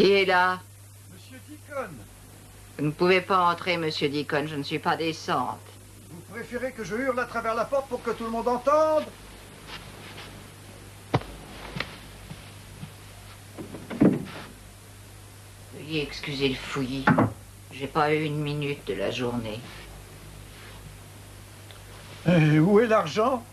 Qui est là? Monsieur Deacon. Vous ne pouvez pas entrer, monsieur Deacon, je ne suis pas décente. Vous préférez que je hurle à travers la porte pour que tout le monde entende? Veuillez excuser le fouillis. J'ai pas eu une minute de la journée. Et où est l'argent?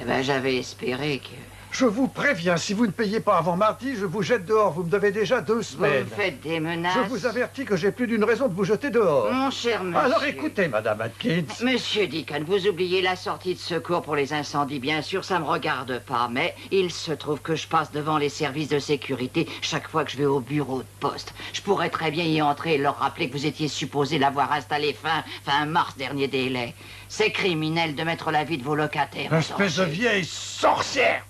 Eh ben, j'avais espéré que... Je vous préviens, si vous ne payez pas avant mardi, je vous jette dehors. Vous me devez déjà 2 Vous semaines. me faites des menaces. Je vous avertis que j'ai plus d'une raison de vous jeter dehors. Mon cher monsieur... Alors écoutez, Madame Atkins. Monsieur Deacon, vous oubliez la sortie de secours pour les incendies. Bien sûr, ça me regarde pas, mais il se trouve que je passe devant les services de sécurité chaque fois que je vais au bureau de poste. Je pourrais très bien y entrer et leur rappeler que vous étiez supposé l'avoir installé fin mars, dernier délai. C'est criminel de mettre la vie de vos locataires en Espèce de danger. vieille sorcière!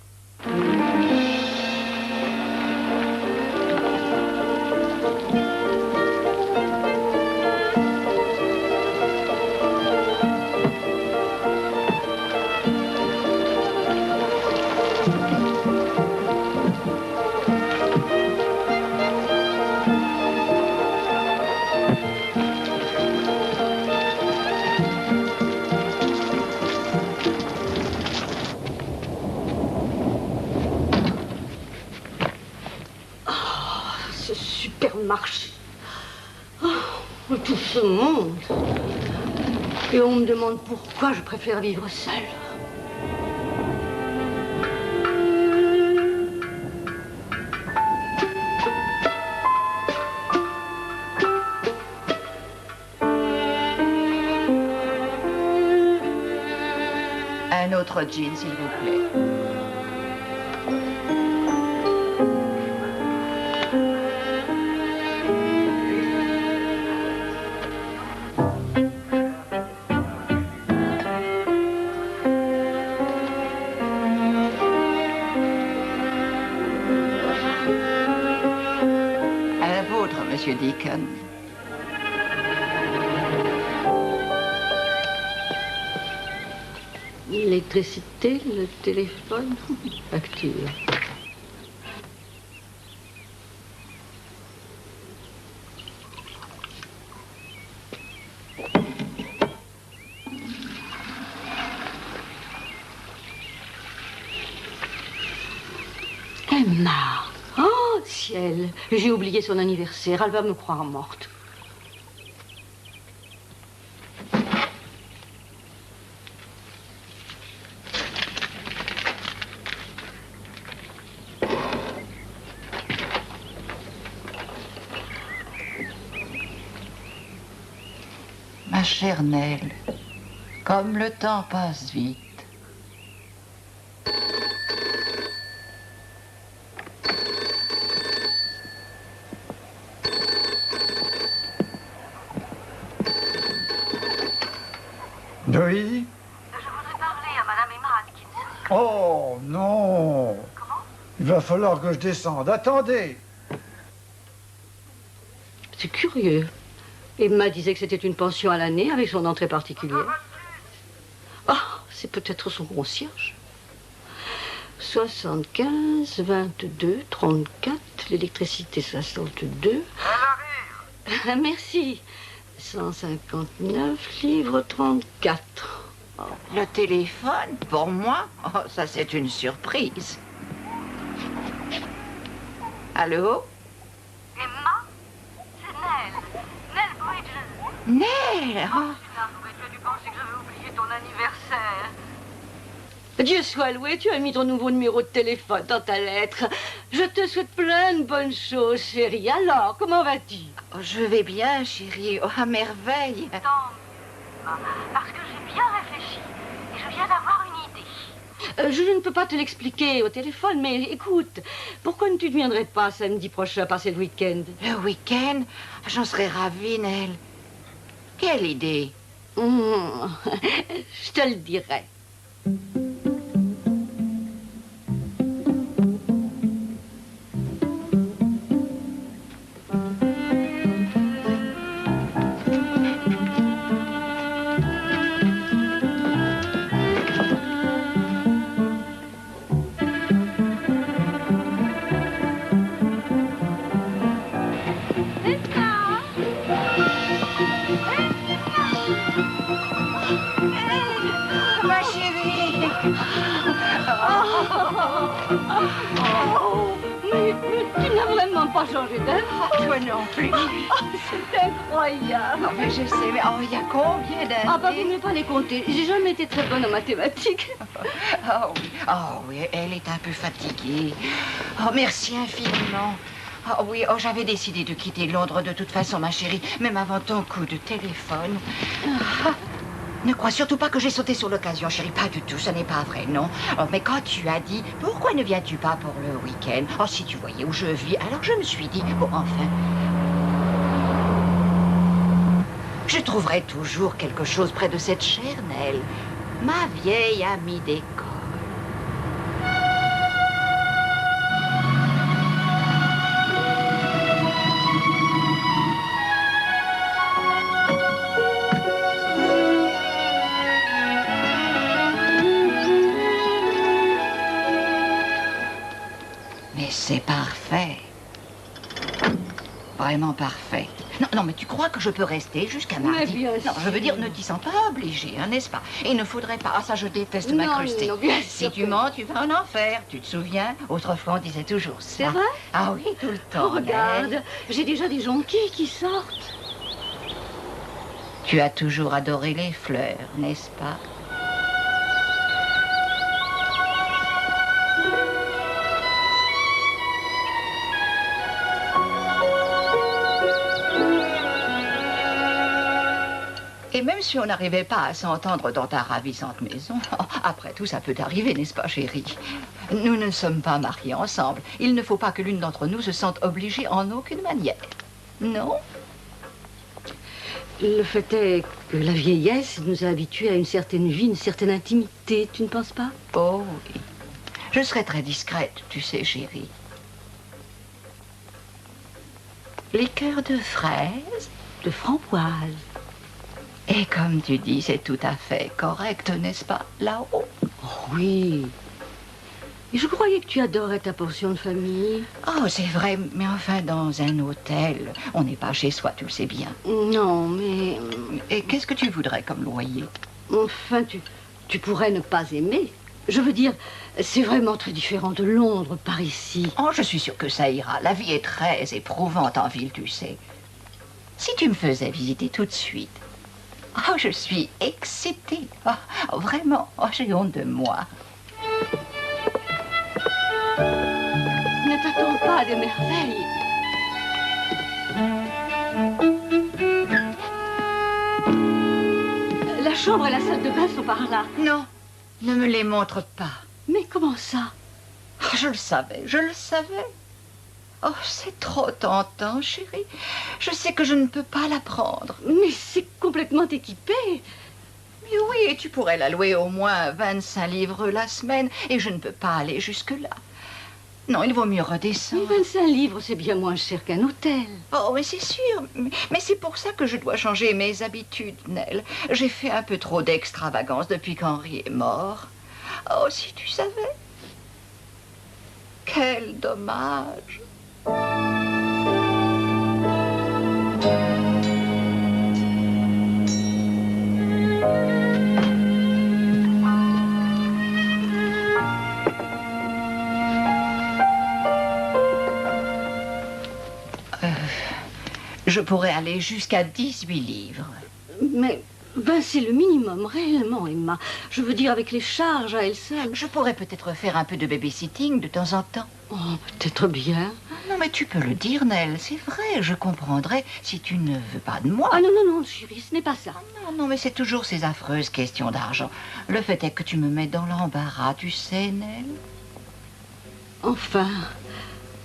Marché. Oh, tout ce monde. Et on me demande pourquoi je préfère vivre seule. Un autre jean, s'il vous plaît. Monsieur Deacon. L'électricité, le téléphone, facture. Emma. Oh, ciel, j'ai oublié son anniversaire. Elle va me croire morte. Ma chère Nell, comme le temps passe vite. Oui? Je voudrais parler à Madame Emma Atkins. Oh, non. Comment? Il va falloir que je descende. Attendez. C'est curieux. Emma disait que c'était une pension à l'année avec son entrée particulière. Ah, c'est peut-être son concierge. 75, 22, 34, l'électricité 62. Elle arrive. Merci. 159 livres 34. Oh, le téléphone, pour moi? Oh, ça, c'est une surprise. Allô? Emma? C'est Nell. Nell Bridges. Nell! Oh. Putain, tu as dû penser que j'avais oublié ton anniversaire. Dieu soit loué, tu as mis ton nouveau numéro de téléphone dans ta lettre. Je te souhaite plein de bonnes choses, chérie. Alors, comment vas-tu? Oh, je vais bien, chérie. Oh, à merveille. Tant mieux. Parce que j'ai bien réfléchi et je viens d'avoir une idée. Je ne peux pas te l'expliquer au téléphone, mais écoute, pourquoi ne tu ne viendrais pas samedi prochain passer le week-end? Le week-end? J'en serais ravie, Nell. Quelle idée? Je te le dirai. Mais tu n'as vraiment pas changé d'air. Toi non plus. C'est incroyable. Non, mais je sais, mais il y a combien d'années? Ah bah vous ne pas les compter. J'ai jamais été très bonne en mathématiques. Oh oui, elle est un peu fatiguée. Oh, merci infiniment. Oh oui, j'avais décidé de quitter Londres de toute façon, ma chérie, même avant ton coup de téléphone. Ne crois surtout pas que j'ai sauté sur l'occasion, chérie. Pas du tout, ce n'est pas vrai, non. Oh, mais quand tu as dit, pourquoi ne viens-tu pas pour le week-end? Oh, si tu voyais où je vis, alors je me suis dit, bon, enfin... Je trouverai toujours quelque chose près de cette chère Nell, ma vieille amie d'école. Mais c'est parfait. Vraiment parfait. Non, mais tu crois que je peux rester jusqu'à mardi? Mais bien Non, je veux sûr. dire, ne t'y sens pas obligé, hein, n'est-ce pas? Il ne faudrait pas... Ah, ça, je déteste m'incruster. Non, bien Si sûr tu que mens, tu vas en enfer. Tu te souviens? Autrefois, on disait toujours ça. C'est vrai? Ah oui, tout le temps. Regarde, Nell. j'ai déjà des jonquilles qui sortent. Tu as toujours adoré les fleurs, n'est-ce pas? Et même si on n'arrivait pas à s'entendre dans ta ravissante maison, après tout, ça peut arriver, n'est-ce pas, chérie? Nous ne sommes pas mariés ensemble. Il ne faut pas que l'une d'entre nous se sente obligée en aucune manière. Non? Le fait est que la vieillesse nous a habitués à une certaine vie, une certaine intimité, tu ne penses pas? Oh oui. Je serai très discrète, tu sais, chérie. Liqueur de fraise? De framboise. Et comme tu dis, c'est tout à fait correct, n'est-ce pas, là-haut? Oh oui. Et je croyais que tu adorais ta portion de famille. Oh, c'est vrai, mais enfin, dans un hôtel, on n'est pas chez soi, tu le sais bien. Non, mais... Et qu'est-ce que tu voudrais comme loyer? Enfin, tu pourrais ne pas aimer. Je veux dire, c'est vraiment très différent de Londres par ici. Oh, je suis sûre que ça ira. La vie est très éprouvante en ville, tu sais. Si tu me faisais visiter tout de suite. Oh, je suis excitée. Oh, vraiment, oh, j'ai honte de moi. Ne t'attends pas à des merveilles. La chambre et la salle de bain sont par là. Non, ne me les montre pas. Mais comment ça? Oh, je le savais, je le savais. Oh, c'est trop tentant, chérie. Je sais que je ne peux pas la prendre. Mais c'est complètement équipé. Mais oui, et tu pourrais la louer au moins 25 livres la semaine, et je ne peux pas aller jusque-là. Non, il vaut mieux redescendre. 25 livres, c'est bien moins cher qu'un hôtel. Oh, mais c'est sûr. Mais c'est pour ça que je dois changer mes habitudes, Nell. J'ai fait un peu trop d'extravagance depuis qu'Henri est mort. Oh, si tu savais. Quel dommage. Je pourrais aller jusqu'à 18 livres. Mais c'est le minimum, réellement, Emma. Je veux dire, avec les charges à elle seule. Je pourrais peut-être faire un peu de babysitting de temps en temps. Oh, peut-être bien. Non, mais tu peux le dire, Nell, c'est vrai. Je comprendrais si tu ne veux pas de moi. Ah non, chérie, ce n'est pas ça. Non, mais c'est toujours ces affreuses questions d'argent. Le fait est que tu me mets dans l'embarras, tu sais, Nell. Enfin,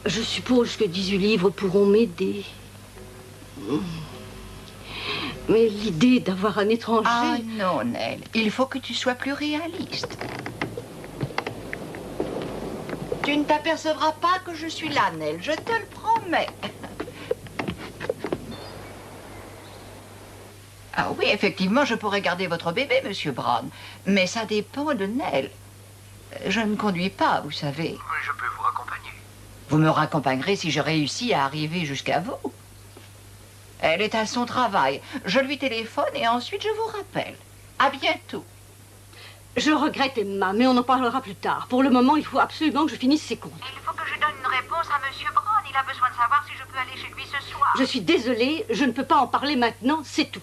je suppose que 18 livres pourront m'aider. Mais l'idée d'avoir un étranger... Ah non, Nell, il faut que tu sois plus réaliste. Tu ne t'apercevras pas que je suis là, Nell, je te le promets. Ah oui, effectivement, je pourrais garder votre bébé, Monsieur Brown. Mais ça dépend de Nell. Je ne conduis pas, vous savez. Oui, je peux vous raccompagner. Vous me raccompagnerez si je réussis à arriver jusqu'à vous. Elle est à son travail. Je lui téléphone et ensuite je vous rappelle. À bientôt. Je regrette, Emma, mais on en parlera plus tard. Pour le moment, il faut absolument que je finisse ces comptes. Il faut que je donne une réponse à Monsieur Brown. Il a besoin de savoir si je peux aller chez lui ce soir. Je suis désolée, je ne peux pas en parler maintenant, c'est tout.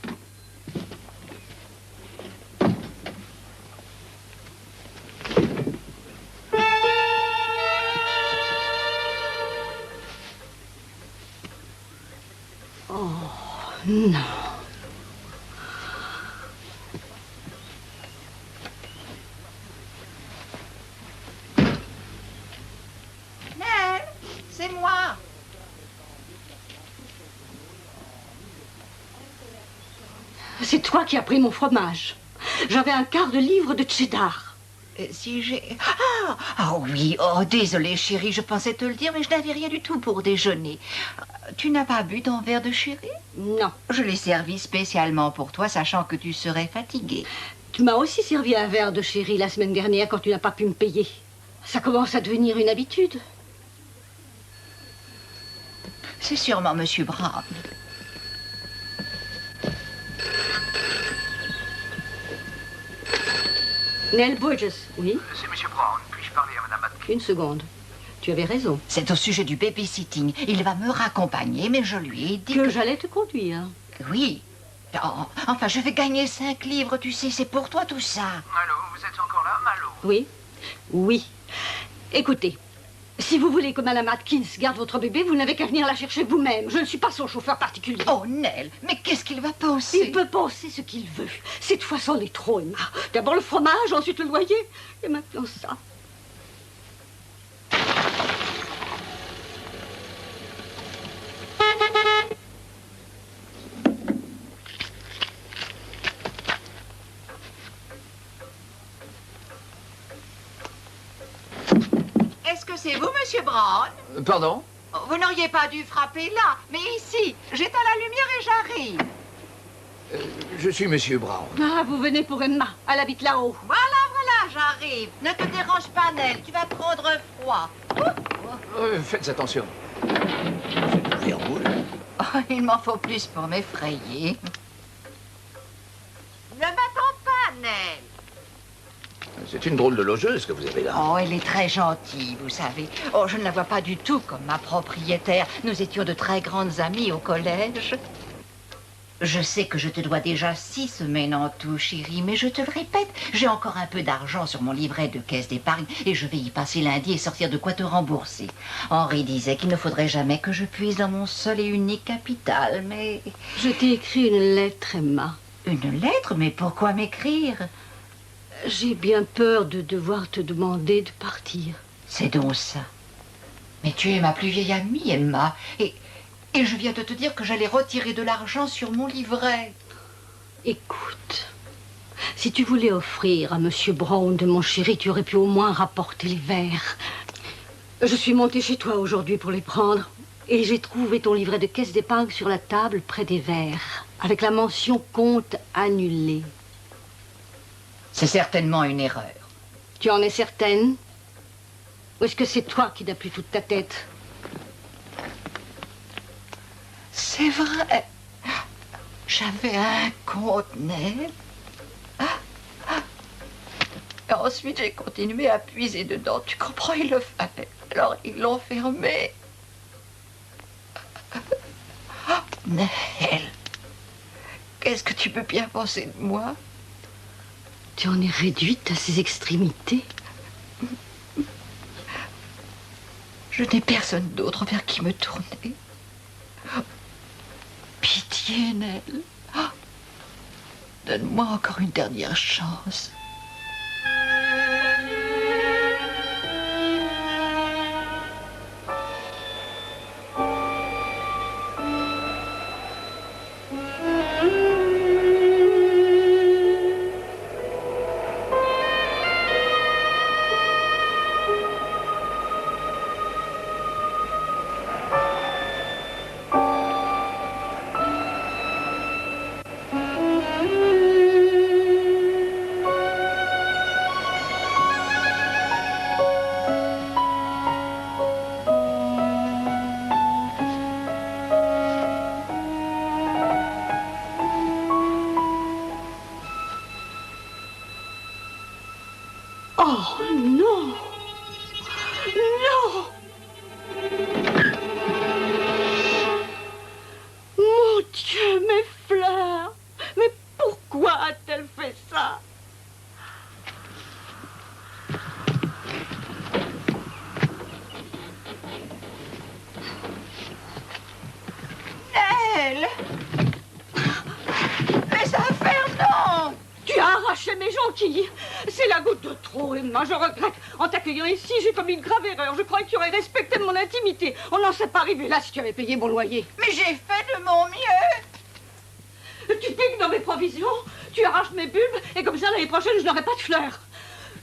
Oh, non. C'est moi. C'est toi qui as pris mon fromage. J'avais un quart de livre de cheddar. Si j'ai... Ah oui, oh désolé chérie, je pensais te le dire, mais je n'avais rien du tout pour déjeuner. Tu n'as pas bu ton verre de sherry? Non. Je l'ai servi spécialement pour toi, sachant que tu serais fatiguée. Tu m'as aussi servi un verre de sherry la semaine dernière quand tu n'as pas pu me payer. Ça commence à devenir une habitude. C'est sûrement Monsieur Brown. Nell Burgess, oui? C'est Monsieur Brown. Puis-je parler à Madame Atkin? Une seconde. Tu avais raison. C'est au sujet du babysitting. Il va me raccompagner, mais je lui ai dit Que j'allais te conduire. Oui. Oh, enfin, je vais gagner 5 livres, tu sais, c'est pour toi tout ça. Allô, vous êtes encore là, Malo? Oui? Oui. Écoutez, si vous voulez que Madame Atkins garde votre bébé, vous n'avez qu'à venir la chercher vous-même. Je ne suis pas son chauffeur particulier. Oh, Nell, mais qu'est-ce qu'il va penser? Il peut penser ce qu'il veut. Cette fois, c'en est trop, Emma. D'abord le fromage, ensuite le loyer, et maintenant ça. Est-ce que c'est vous, Monsieur Brown? Pardon? Vous n'auriez pas dû frapper là, mais ici. J'éteins la lumière et j'arrive. Je suis Monsieur Brown. Ah, vous venez pour Emma. Elle habite là-haut. Voilà, j'arrive. Ne te dérange pas, Nell, tu vas prendre froid. Faites attention. C'est une verboule. Oh, il m'en faut plus pour m'effrayer. Ne m'attends pas, Nell. C'est une drôle de logeuse que vous avez là. Oh, elle est très gentille, vous savez. Oh, je ne la vois pas du tout comme ma propriétaire. Nous étions de très grandes amies au collège. Je sais que je te dois déjà 6 semaines en tout, chérie, mais je te le répète, j'ai encore un peu d'argent sur mon livret de caisse d'épargne et je vais y passer lundi et sortir de quoi te rembourser. Henri disait qu'il ne faudrait jamais que je puise dans mon seul et unique capital, mais... Je t'ai écrit une lettre, Emma. Une lettre? Mais pourquoi m'écrire? J'ai bien peur de devoir te demander de partir. C'est donc ça. Mais tu es ma plus vieille amie, Emma, et je viens de te dire que j'allais retirer de l'argent sur mon livret. Écoute, si tu voulais offrir à Monsieur Brown de mon chéri, tu aurais pu au moins rapporter les verres. Je suis montée chez toi aujourd'hui pour les prendre et j'ai trouvé ton livret de caisse d'épargne sur la table près des verres, avec la mention compte annulé. C'est certainement une erreur. Tu en es certaine? Ou est-ce que c'est toi qui n'as plus toute ta tête? C'est vrai. J'avais un compte net. Et ensuite, j'ai continué à puiser dedans. Tu comprends, il le fallait. Alors, ils l'ont fermé. Nell, qu'est-ce que tu peux bien penser de moi? Tu en es réduite à ces extrémités? Je n'ai personne d'autre vers qui me tourner. Pitié, Nell. Donne-moi encore une dernière chance. Oh non! Non! Mon Dieu, mes fleurs! Mais pourquoi a-t-elle fait ça? Nell! Les affaires, non! Tu as arraché mes jonquilles. C'est la goutte de trop, Emma. Je regrette. En t'accueillant ici, j'ai commis une grave erreur. Je croyais que tu aurais respecté mon intimité. On n'en serait pas arrivé là si tu avais payé mon loyer. Mais j'ai fait de mon mieux! Tu piques dans mes provisions, tu arraches mes bulbes, et comme ça, l'année prochaine, je n'aurai pas de fleurs.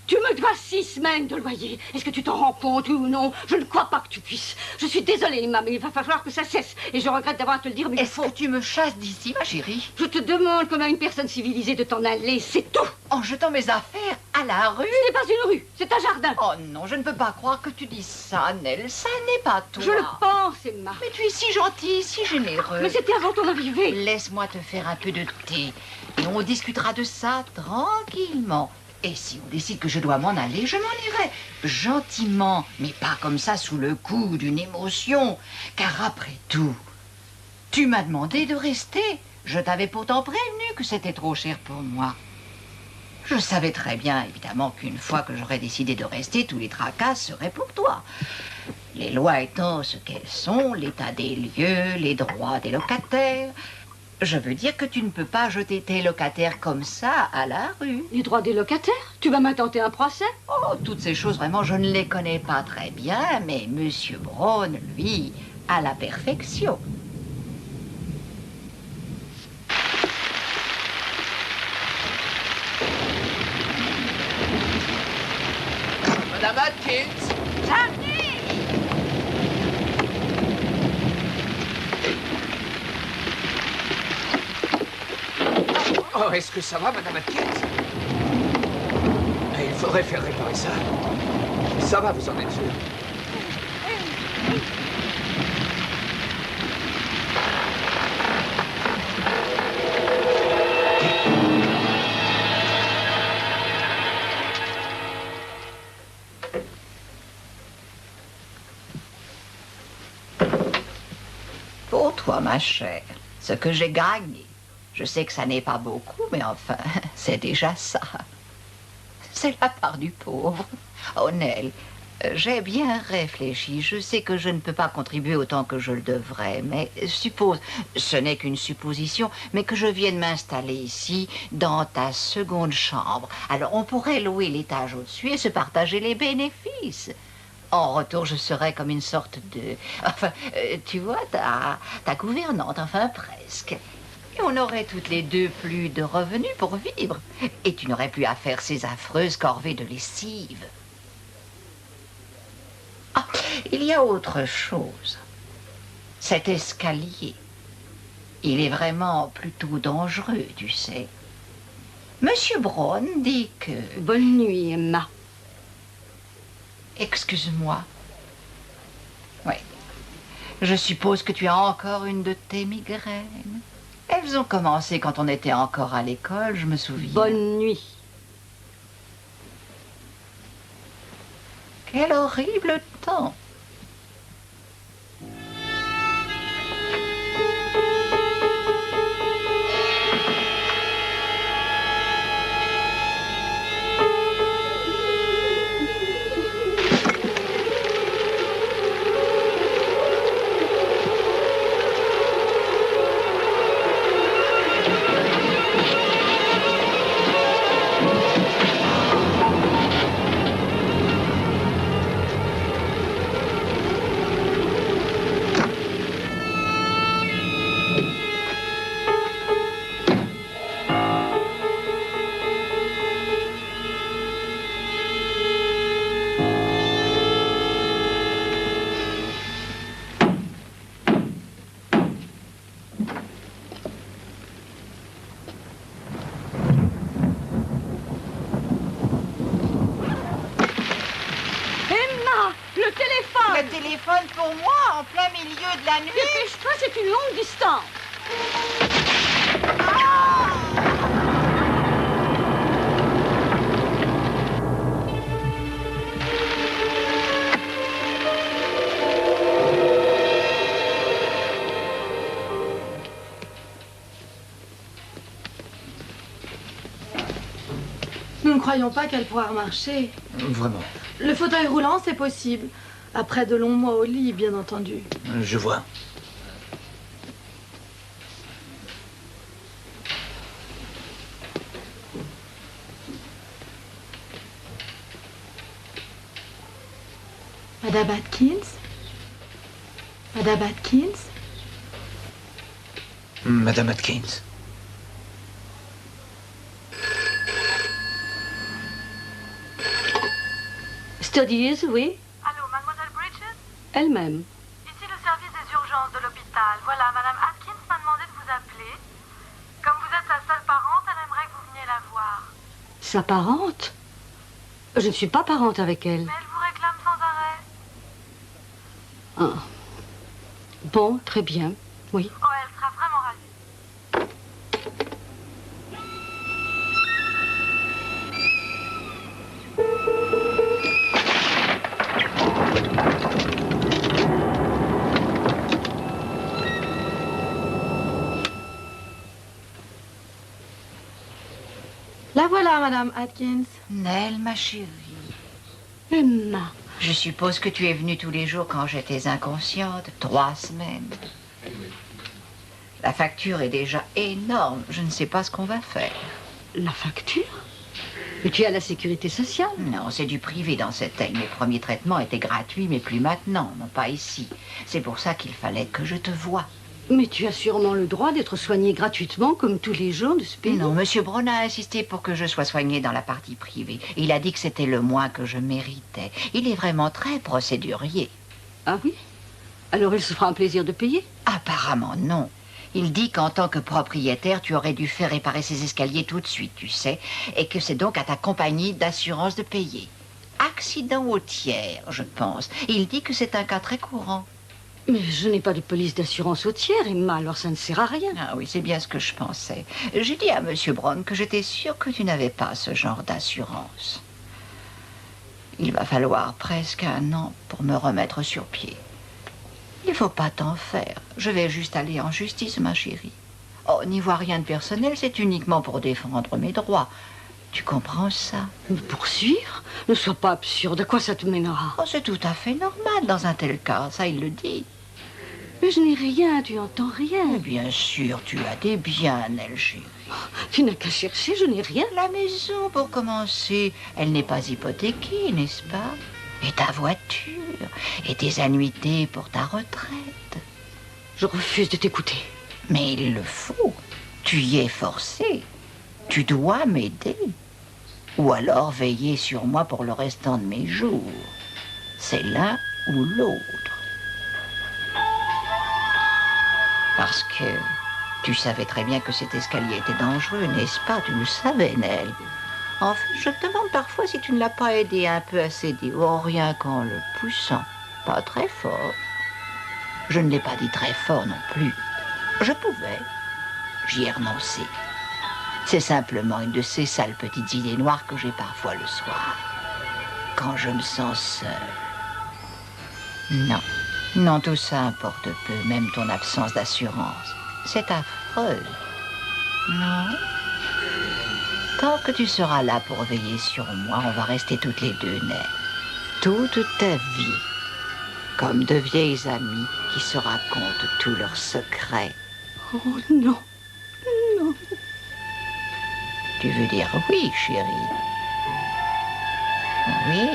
Tu me dois 6 semaines de loyer. Est-ce que tu t'en rends compte ou non? Je ne crois pas que tu puisses. Je suis désolée, Emma, mais il va falloir que ça cesse. Et je regrette d'avoir à te le dire, mais Est-ce que tu me chasses d'ici, ma chérie? je te demande, comme à une personne civilisée, de t'en aller, c'est tout. En jetant mes affaires à la rue? Ce n'est pas une rue, c'est un jardin. Oh non, je ne peux pas croire que tu dis ça, Nell. Ça n'est pas toi. Je le pense, Emma. Mais tu es si gentille, si généreuse. Mais c'était avant ton arrivée. Laisse-moi te faire un peu de thé. Et on discutera de ça tranquillement. Et si on décide que je dois m'en aller, je m'en irai. Gentiment, mais pas comme ça sous le coup d'une émotion. Car après tout, tu m'as demandé de rester. Je t'avais pourtant prévenu que c'était trop cher pour moi. Je savais très bien, évidemment, qu'une fois que j'aurais décidé de rester, tous les tracas seraient pour toi. Les lois étant ce qu'elles sont, l'état des lieux, les droits des locataires... Je veux dire que tu ne peux pas jeter tes locataires comme ça à la rue. Les droits des locataires? Tu vas m'intenter un procès? Oh, toutes ces choses, vraiment, je ne les connais pas très bien, mais Monsieur Brown, lui, à la perfection. Madame Atkins! J'arrive! Oh, est-ce que ça va, Madame Atkins? Il faudrait faire réparer ça. Ça va, vous en êtes sûr? Pour toi, ma chère, ce que j'ai gagné. Je sais que ça n'est pas beaucoup, mais enfin, c'est déjà ça. C'est la part du pauvre. Oh, Nell, j'ai bien réfléchi. Je sais que je ne peux pas contribuer autant que je le devrais, mais suppose, ce n'est qu'une supposition, mais que je vienne m'installer ici, dans ta seconde chambre. Alors, on pourrait louer l'étage au-dessus et se partager les bénéfices. En retour, je serais comme une sorte de... Enfin, tu vois, ta gouvernante, enfin presque. Et on aurait toutes les deux plus de revenus pour vivre. Et tu n'aurais plus à faire ces affreuses corvées de lessive. Ah, il y a autre chose. Cet escalier. Il est vraiment plutôt dangereux, tu sais. Monsieur Brown dit que... Bonne nuit, Emma. Excuse-moi. Oui. Je suppose que tu as encore une de tes migraines. Elles ont commencé quand on était encore à l'école, je me souviens. Bonne nuit. Quel horrible temps. Le téléphone pour moi, en plein milieu de la nuit. Dépêche-toi, c'est une longue distance. Nous ne croyons pas qu'elle pourra remarcher. Vraiment. Le fauteuil roulant, c'est possible. Après de longs mois au lit, bien entendu. Je vois. Madame Atkins? Madame Atkins? Madame Atkins. Studies, oui, Allô, mademoiselle Bridges? elle-même. Ici le service des urgences de l'hôpital. Voilà, madame Atkins m'a demandé de vous appeler. Comme vous êtes sa seule parente, elle aimerait que vous veniez la voir. Sa parente? Je ne suis pas parente avec elle. Mais elle vous réclame sans arrêt. Ah. Bon, très bien, oui. Oh, elle sera vraiment ravie. La voilà, madame Atkins. Nell, ma chérie, Emma, je suppose que tu es venue tous les jours quand j'étais inconsciente. 3 semaines. La facture est déjà énorme. Je ne sais pas ce qu'on va faire. la facture? Mais tu es à la sécurité sociale? Non, c'est du privé dans cette aile. Mes premiers traitements étaient gratuits, mais plus maintenant, non pas ici. C'est pour ça qu'il fallait que je te voie. Mais tu as sûrement le droit d'être soigné gratuitement comme tous les gens de ce pays. Non, Monsieur Braun a insisté pour que je sois soignée dans la partie privée. Il a dit que c'était le moins que je méritais. Il est vraiment très procédurier. Ah oui? Alors il se fera un plaisir de payer? Apparemment, non. Il dit qu'en tant que propriétaire, tu aurais dû faire réparer ces escaliers tout de suite, tu sais, et que c'est donc à ta compagnie d'assurance de payer. Accident routier, je pense. Il dit que c'est un cas très courant. Mais je n'ai pas de police d'assurance routière, Emma, alors ça ne sert à rien. Ah oui, c'est bien ce que je pensais. J'ai dit à Monsieur Brown que j'étais sûre que tu n'avais pas ce genre d'assurance. Il va falloir presque 1 an pour me remettre sur pied. Il ne faut pas t'en faire. Je vais juste aller en justice, ma chérie. Oh, n'y vois rien de personnel, c'est uniquement pour défendre mes droits. Tu comprends ça? Me poursuivre? Ne sois pas absurde, à quoi ça te mènera? Oh, c'est tout à fait normal dans un tel cas, ça il le dit. Mais je n'ai rien, tu entends rien. Mais bien sûr, tu as des biens, Nell, chérie. Tu n'as qu'à chercher, je n'ai rien. La maison, pour commencer, elle n'est pas hypothéquée, n'est-ce pas? Et ta voiture, et tes annuités pour ta retraite. Je refuse de t'écouter. Mais il le faut. Tu y es forcé. Tu dois m'aider. Ou alors veiller sur moi pour le restant de mes jours. C'est l'un ou l'autre. Parce que tu savais très bien que cet escalier était dangereux, n'est-ce pas? Tu le savais, Nell. En fait, je te demande parfois si tu ne l'as pas aidé un peu à céder. Oh, rien qu'en le poussant. Pas très fort. Je ne l'ai pas dit très fort non plus. Je pouvais. J'y ai renoncé. C'est simplement une de ces sales petites idées noires que j'ai parfois le soir. Quand je me sens seule. Non. Non, tout ça importe peu, même ton absence d'assurance. C'est affreux. Non. Tant que tu seras là pour veiller sur moi, on va rester toutes les deux, Nell. Toute ta vie. Comme de vieilles amies qui se racontent tous leurs secrets. Oh non, non. Tu veux dire oui, chérie? Oui.